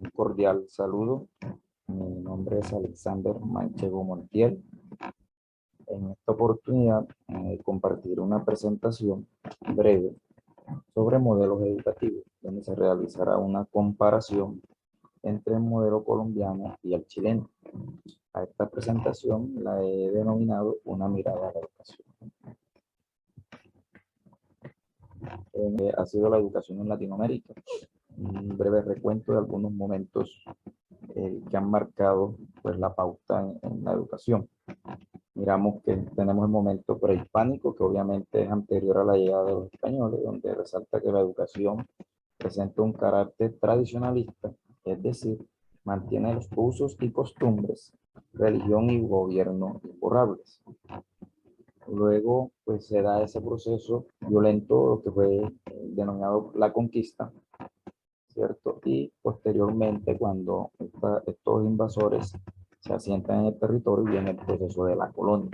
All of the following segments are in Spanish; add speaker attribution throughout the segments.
Speaker 1: Un cordial saludo. Mi nombre es Alexander Manchego Montiel. En esta oportunidad compartiré una presentación breve sobre modelos educativos, donde se realizará una comparación entre el modelo colombiano y el chileno. A esta presentación la he denominado una mirada a la educación. Ha sido la educación en Latinoamérica. Un breve recuento de algunos momentos que han marcado pues, la pauta en la educación. Miramos que tenemos el momento prehispánico, que obviamente es anterior a la llegada de los españoles, donde resalta que la educación presenta un carácter tradicionalista, es decir, mantiene los usos y costumbres, religión y gobierno imborrables. Luego, pues se da ese proceso violento, lo que fue denominado la conquista, ¿cierto? Y posteriormente, cuando estos invasores se asientan en el territorio, viene el proceso de la colonia,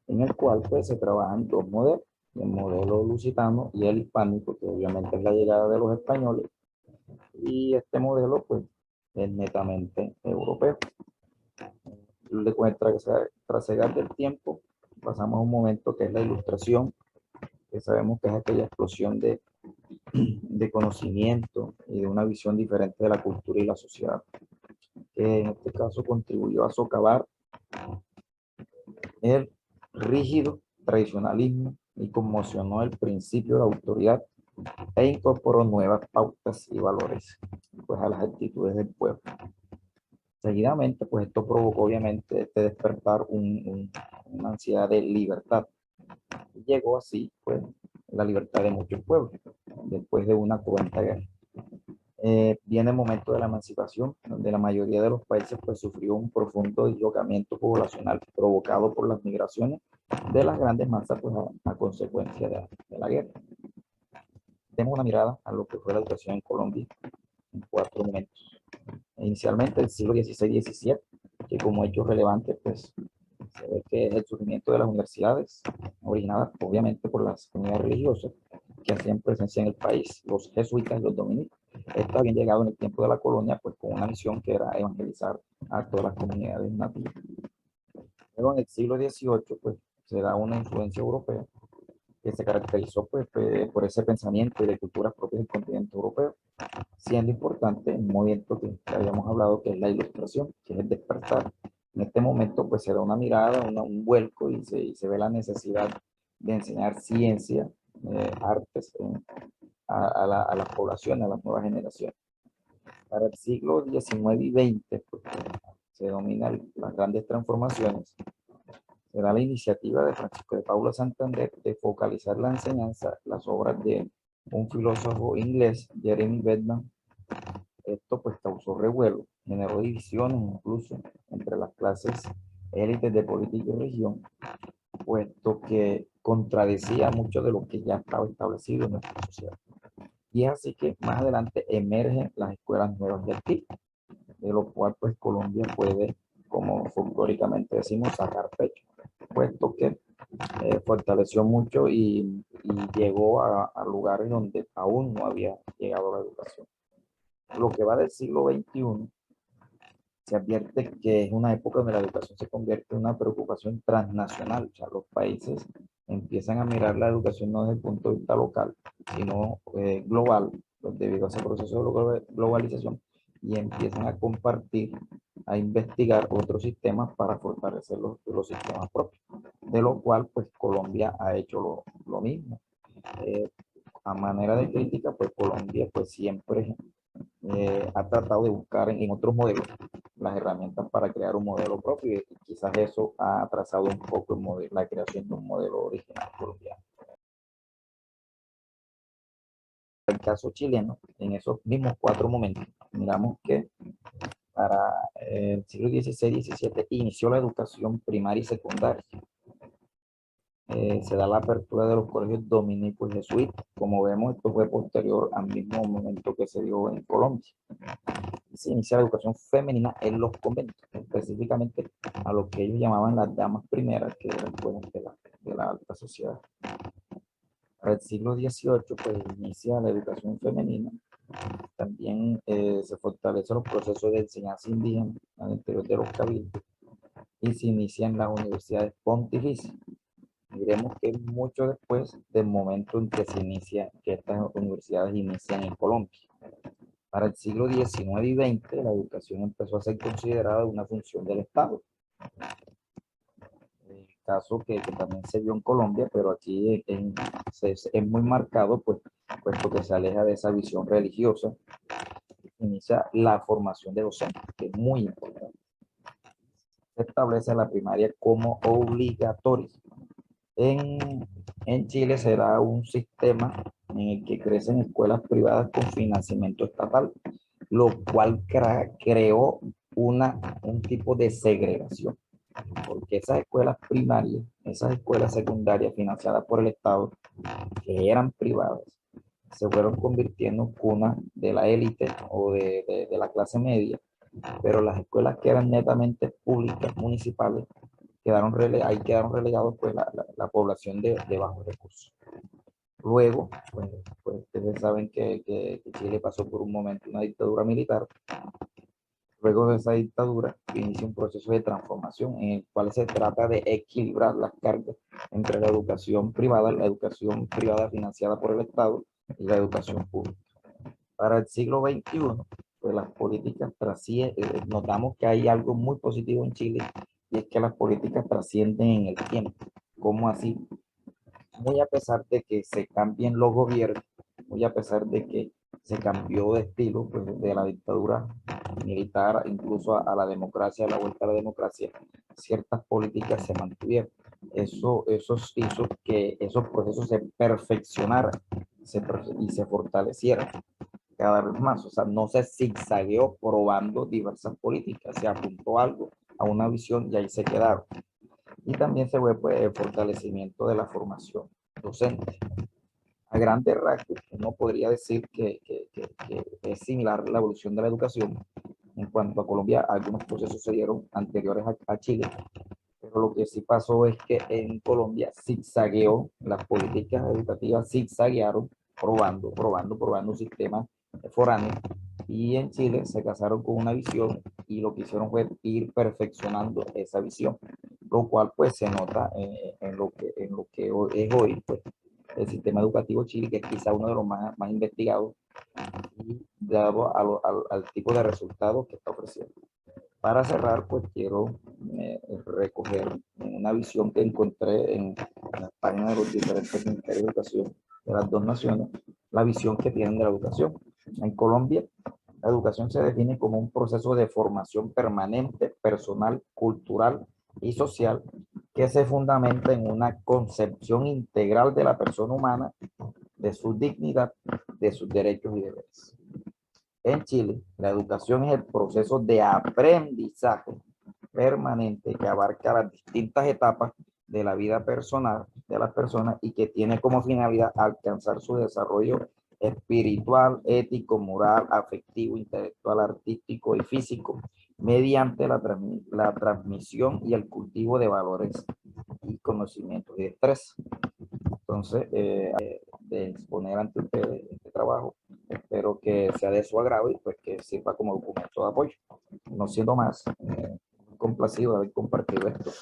Speaker 1: en el cual pues se trabajan dos modelos, el modelo lusitano y el hispánico, que obviamente es la llegada de los españoles, y este modelo pues es netamente europeo. Le cuenta que tras llegar del tiempo, pasamos a un momento que es la ilustración, que sabemos que es aquella explosión de conocimiento y de una visión diferente de la cultura y la sociedad, que en este caso contribuyó a socavar el rígido tradicionalismo y conmocionó el principio de autoridad e incorporó nuevas pautas y valores pues, a las actitudes del pueblo. Seguidamente, pues esto provocó obviamente este despertar una ansiedad de libertad. Llegó así, pues, la libertad de muchos pueblos, después de una cruenta guerra. Viene el momento de la emancipación, donde la mayoría de los países pues, sufrió un profundo dislocamiento poblacional provocado por las migraciones de las grandes masas pues, a consecuencia de la guerra. Tenemos una mirada a lo que fue la educación en Colombia en cuatro momentos. Inicialmente el siglo XVI-XVII, que como hecho relevante pues se ve que es el surgimiento de las universidades, originadas obviamente por las comunidades religiosas que hacían presencia en el país, los jesuitas y los dominicos. Estos habían llegado en el tiempo de la colonia pues con una misión que era evangelizar a todas las comunidades nativas. Luego en el siglo XVIII pues se da una influencia europea que se caracterizó pues, por ese pensamiento y de culturas propias del continente europeo, siendo importante un movimiento que habíamos hablado, que es la ilustración, que es el despertar. En este momento, pues se da una mirada, un vuelco y se ve la necesidad de enseñar ciencia, artes a las poblaciones, a las nuevas generaciones. Para el siglo XIX y XX, pues, se dominan las grandes transformaciones. Se da la iniciativa de Francisco de Paula Santander de focalizar la enseñanza, las obras de un filósofo inglés, Jeremy Bentham. Esto pues causó revuelo, generó divisiones incluso entre las clases élites de política y religión, puesto que contradecía mucho de lo que ya estaba establecido en nuestra sociedad. Y es así que más adelante emergen las escuelas nuevas del tipo, de lo cual pues Colombia puede, como folclóricamente decimos, sacar pecho, puesto que fortaleció mucho y llegó a lugares donde aún no había llegado la educación. Lo que va del siglo XXI, se advierte que es una época donde la educación se convierte en una preocupación transnacional. O sea, los países empiezan a mirar la educación no desde el punto de vista local, sino global, pues, debido a ese proceso de globalización, y empiezan a compartir, a investigar otros sistemas para fortalecer los sistemas propios, de lo cual pues Colombia ha hecho lo mismo. A manera de crítica, pues Colombia pues siempre ha tratado de buscar en otros modelos las herramientas para crear un modelo propio y quizás eso ha atrasado un poco la creación de un modelo original colombiano. En el caso chileno, en esos mismos cuatro momentos, miramos que para el siglo XVI-XVII inició la educación primaria y secundaria. Se da la apertura de los colegios dominicos y jesuitas. Como vemos, esto fue posterior al mismo momento que se dio en Colombia. Se inicia la educación femenina en los conventos, específicamente a lo que ellos llamaban las damas primeras, que eran pues, de la alta sociedad. Para el siglo XVIII, pues inicia la educación femenina, también también se fortalecen los procesos de enseñanza indígena al interior de los cabildos y se inician las universidades pontificias. Diremos que mucho después del momento en que se inicia, que estas universidades inician en Colombia. Para el siglo XIX y XX, la educación empezó a ser considerada una función del Estado. El caso que también se vio en Colombia, pero aquí es muy marcado, pues, puesto que se aleja de esa visión religiosa, inicia la formación de docentes, que es muy importante. Se establece la primaria como obligatoria. En Chile será un sistema en el que crecen escuelas privadas con financiamiento estatal, lo cual creó un tipo de segregación, porque esas escuelas primarias, esas escuelas secundarias financiadas por el Estado, que eran privadas, se fueron convirtiendo en cunas de la élite o de la clase media, pero las escuelas que eran netamente públicas, municipales, ahí quedaron relegados pues la población de bajos recursos. Luego, pues ustedes saben que Chile pasó por un momento una dictadura militar. Luego de esa dictadura inicia un proceso de transformación en el cual se trata de equilibrar las cargas entre la educación privada financiada por el Estado y la educación pública. Para el siglo XXI, pues las políticas notamos que hay algo muy positivo en Chile, y es que las políticas trascienden en el tiempo. ¿Cómo así? Muy a pesar de que se cambien los gobiernos, muy a pesar de que se cambió de estilo, pues de la dictadura militar incluso a la democracia, a la vuelta a la democracia, ciertas políticas se mantuvieron. Eso hizo que esos procesos se perfeccionaran y se fortalecieran cada vez más. O sea, no se zigzagueó probando diversas políticas, se apuntó algo a una visión y ahí se quedaron. Y también se ve pues, el fortalecimiento de la formación docente. A grandes rasgos, uno podría decir que es similar la evolución de la educación. En cuanto a Colombia, algunos procesos se dieron anteriores a Chile, pero lo que sí pasó es que en Colombia zigzagueó, las políticas educativas zigzaguearon, probando un sistema foráneo, y en Chile se casaron con una visión y lo que hicieron fue ir perfeccionando esa visión, lo cual pues se nota en lo que es hoy pues, el sistema educativo Chile, que es quizá uno de los más investigados y dado al tipo de resultados que está ofreciendo. Para cerrar, pues quiero recoger una visión que encontré en las páginas de los diferentes ministerios de educación de las dos naciones, la visión que tienen de la educación. En Colombia, la educación se define como un proceso de formación permanente, personal, cultural y social que se fundamenta en una concepción integral de la persona humana, de su dignidad, de sus derechos y deberes. En Chile, la educación es el proceso de aprendizaje permanente que abarca las distintas etapas de la vida personal de las personas y que tiene como finalidad alcanzar su desarrollo espiritual, ético, moral, afectivo, intelectual, artístico y físico mediante la transmisión y el cultivo de valores y conocimientos y destrezas. Entonces, de exponer ante ustedes este trabajo, espero que sea de su agrado y pues que sirva como documento de apoyo. No siendo más, complacido de haber compartido esto.